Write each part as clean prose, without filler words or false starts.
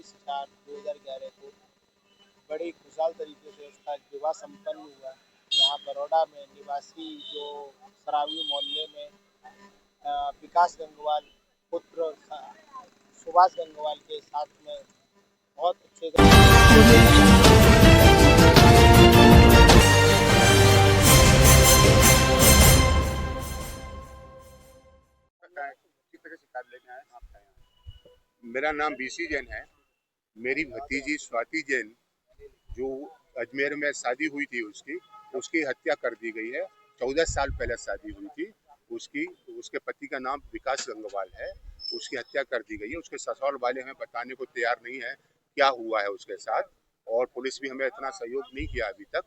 23/4/2011 को बड़ी खुशहाल तरीके से उसका विवाह संपन्न हुआ। यहाँ बड़ौदा में निवासी जो सरावी मोहल्ले में विकास गंगवाल पुत्र सुभाष गंगवाल के साथ में बहुत अच्छे मेरा नाम बीसी जैन है। मेरी भतीजी स्वाति जैन जो अजमेर में शादी हुई थी उसकी हत्या कर दी गई है। 14 साल पहले शादी हुई थी उसकी। उसके पति का नाम विकास गंगवाल है। उसकी हत्या कर दी गई है। उसके ससुराल वाले हमें बताने को तैयार नहीं है क्या हुआ है उसके साथ, और पुलिस भी हमें इतना सहयोग नहीं किया अभी तक।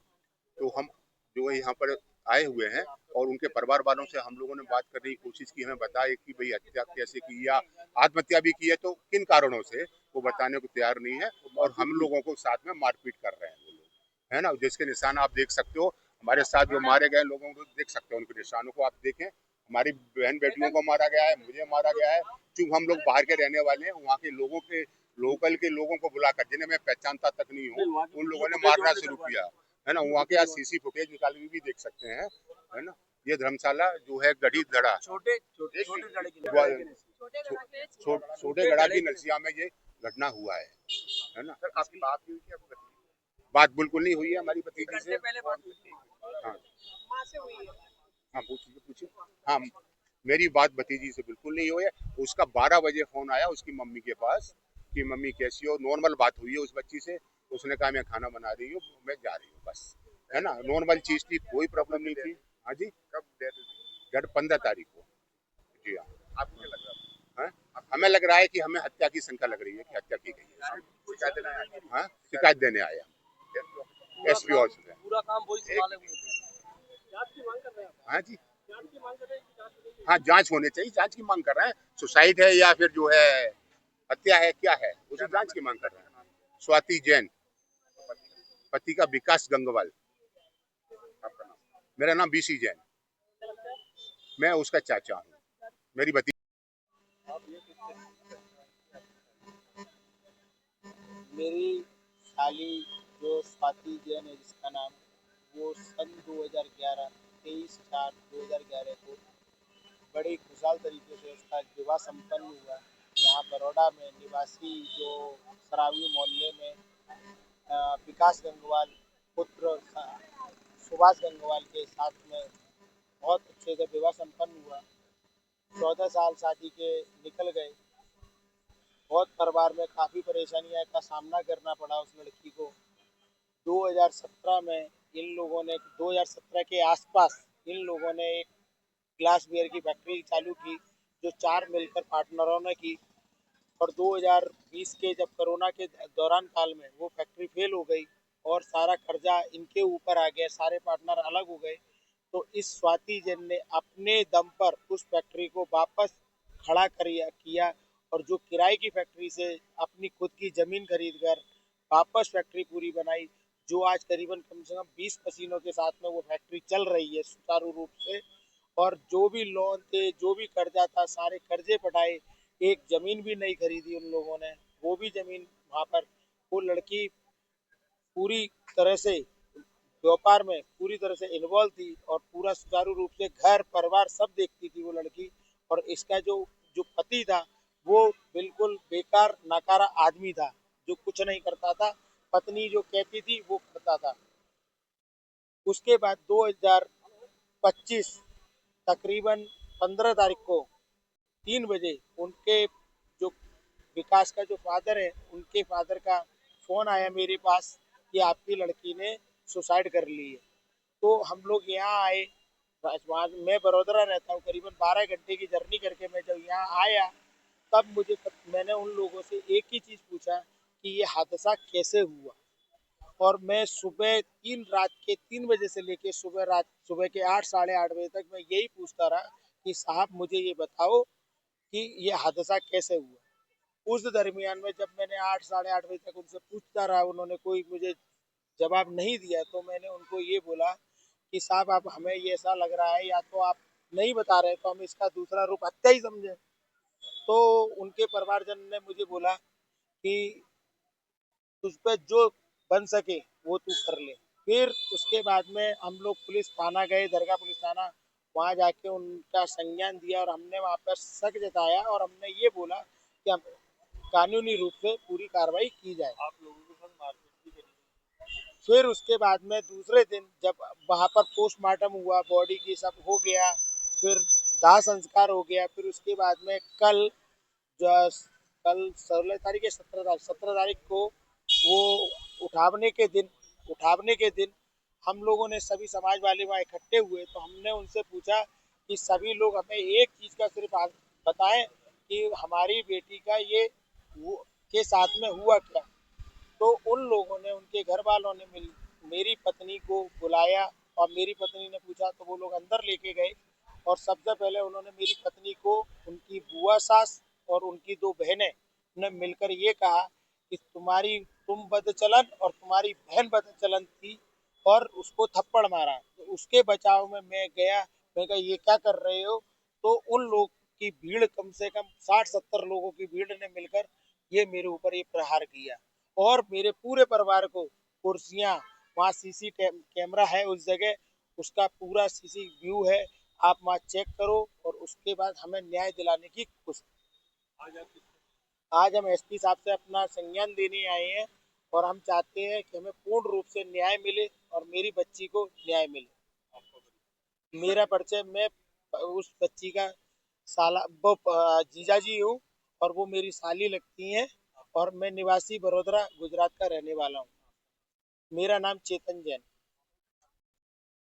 तो हम जो है यहाँ पर आए हुए हैं और उनके परिवार वालों से हम लोगों ने बात करने की कोशिश की। हमें बताए कि भाई हत्या कैसे की या आत्महत्या भी की है तो किन कारणों से, वो बताने को तैयार नहीं है। और हम लोगों को साथ में मारपीट कर रहे हैं वो लोग, है ना। जिसके निशान आप देख सकते हो, हमारे साथ जो मारे गए लोगों को देख सकते हो, उनके निशानों को आप देखें। हमारी बहन बेटियों को मारा गया है, मुझे मारा गया है। चूंकि हम लोग बाहर के रहने वाले हैं, वहाँ के लोगों के लोकल के लोगों को बुलाकर, जिन्हें मैं पहचानता तक नहीं हूँ, उन लोगों ने मारना शुरू किया, है ना। वहाँ के आज सीसी फुटेज निकाल के भी देख सकते हैं, है ना। ये धर्मशाला जो है गढ़ी धड़ा छोटे गढ़ा की नरसिया में ये घटना हुआ है ना। आपकी बात हुई थी? बात बिल्कुल नहीं हुई है हमारी भतीजी से। हाँ हाँ, पूछिए पूछिए। हाँ, मेरी बात भतीजी से बिल्कुल नहीं हुई है। उसका 12 बजे फोन आया उसकी मम्मी के पास कि मम्मी कैसी हो। नॉर्मल बात हुई है उस बच्ची से। उसने कहा मैं खाना बना रही हूँ, मैं जा रही हूँ, बस, है ना। नॉर्मल चीज थी, कोई प्रॉब्लम नहीं थी। हाँ जी, कब डेट? 15 तारीख को। जी हाँ। आपको क्या लग रहा है? हमें लग रहा है कि हमें हत्या की शंका लग रही है कि हत्या की गई है। शिकायत देने आया? हाँ, शिकायत देने आया एसपी ऑफिस में। पूरा काम वही संभाले हुए थे। जांच की मांग कर रहे हैं? हाँ जी, जांच की मांग कर रहे हैं। हाँ, जांच होनी चाहिए, जांच की मांग कर रहे हैं। सुसाइड है या फिर जो है हत्या है, क्या है, उसे जांच की मांग कर रहे हैं। स्वाति जैन, पति का विकास गंगवाल। मेरा नाम बीसी जैन, मैं उसका चाचा हूँ। मेरी भतीजी मेरी साली जो स्वाति जैन है जिसका नाम, वो सन 2011 23/4/2011 को बड़ी खुशहाल तरीके से उसका विवाह संपन्न हुआ। यहाँ बड़ौदा में निवासी जो सरावी मोहल्ले में विकास गंगवाल पुत्र सुभाष गंगवाल के साथ में बहुत अच्छे से विवाह संपन्न हुआ। 14 साल शादी के निकल गए। बहुत परिवार में काफ़ी परेशानियों का सामना करना पड़ा उस लड़की को। 2017 में इन लोगों ने 2017 के आसपास इन लोगों ने एक ग्लास बियर की फैक्ट्री चालू की, जो 4 मिलकर पार्टनरों ने की। और 2020 के जब कोरोना के दौरान काल में वो फैक्ट्री फेल हो गई और सारा कर्जा इनके ऊपर आ गया, सारे पार्टनर अलग हो गए। तो इस स्वाति जैन ने अपने दम पर उस फैक्ट्री को वापस खड़ा किया और जो किराए की फैक्ट्री से अपनी खुद की जमीन खरीद कर वापस फैक्ट्री पूरी बनाई, जो आज करीबन कम से कम 20 मशीनों के साथ में वो फैक्ट्री चल रही है सुचारू रूप से। और जो भी लोन थे, जो भी कर्जा था, सारे कर्जे पटाए। एक जमीन भी नहीं खरीदी उन लोगों ने, वो भी जमीन वहां पर। वो लड़की पूरी तरह से व्यापार में पूरी तरह से इन्वॉल्व थी और पूरा सुचारू रूप से घर परिवार सब देखती थी वो लड़की। और इसका जो जो पति था वो बिल्कुल बेकार नकारा आदमी था, जो कुछ नहीं करता था। पत्नी जो कहती थी वो करता था। उसके बाद 2025 तकरीबन 15 तारीख को 3 बजे उनके जो विकास का जो फादर है, उनके फादर का फोन आया मेरे पास कि आपकी लड़की ने सुसाइड कर ली है। तो हम लोग यहाँ आए। मैं बड़ोदरा रहता हूँ, करीबन 12 घंटे की जर्नी करके मैं जब यहाँ आया, तब मैंने उन लोगों से एक ही चीज़ पूछा कि ये हादसा कैसे हुआ। और मैं सुबह 3 बजे से लेके सुबह के 8 साढ़े 8 बजे तक मैं यही पूछता रहा कि साहब मुझे ये बताओ कि ये हादसा कैसे हुआ। उस दरमियान में जब मैंने 8 साढ़े 8 बजे तक उनसे पूछता रहा, उन्होंने कोई मुझे जवाब नहीं दिया। तो मैंने उनको ये बोला कि साहब आप हमें ये ऐसा लग रहा है, या तो आप नहीं बता रहे तो हम इसका दूसरा रूप हत्या ही समझे। तो उनके परिवारजन ने मुझे बोला कि तुझ पे जो बन सके वो तू कर ले। फिर उसके बाद में हम लोग पुलिस थाना गए, दरगाह पुलिस थाना। वहां जाके उनका संज्ञान दिया और हमने वहां पर शक जताया और हमने ये बोला कि हम कानूनी रूप से पूरी कार्रवाई की जाए। आप लोगों के साथ मारपीट भी करी? फिर उसके बाद में दूसरे दिन जब वहां पर पोस्टमार्टम हुआ, बॉडी की सब हो गया, फिर दाह संस्कार हो गया, फिर उसके बाद में जो कल 16 तारीख या 17 तारीख, 17 तारीख को वो उठावने के दिन उठावने के दिन हम लोगों ने सभी समाज वाले वहाँ इकट्ठे हुए तो हमने उनसे पूछा कि सभी लोग हमें एक चीज का सिर्फ बताएं कि हमारी बेटी का ये वो के साथ में हुआ क्या। तो उन लोगों ने, उनके घर वालों ने मेरी पत्नी को बुलाया और मेरी पत्नी ने पूछा तो वो लोग अंदर लेके गए और सबसे पहले उन्होंने मेरी पत्नी को उनकी बुआ सास और उनकी दो बहनें ने मिलकर ये कहा कि तुम बदचलन और तुम्हारी बहन बदचलन थी और उसको थप्पड़ मारा। तो उसके बचाव में मैं गया, मैं कहा ये क्या कर रहे हो। तो उन लोग की भीड़, कम से कम 60-70 लोगों की भीड़ ने मिलकर ये मेरे ऊपर ये प्रहार किया और मेरे पूरे परिवार को कुर्सियां, वहाँ सीसी कैमरा है उस जगह, उसका पूरा सीसी व्यू है, आप वहाँ चेक करो और उसके बाद हमें न्याय दिलाने की कोशिश। आज हम एसपी साहब से अपना संज्ञान देने आए हैं और हम चाहते हैं कि हमें पूर्ण रूप से न्याय मिले और मेरी बच्ची को न्याय मिले। मेरा परिचय, मैं उस बच्ची का जीजा जी हूँ और वो मेरी साली लगती हैं और मैं निवासी बड़ोदरा गुजरात का रहने वाला हूँ। मेरा नाम चेतन जैन।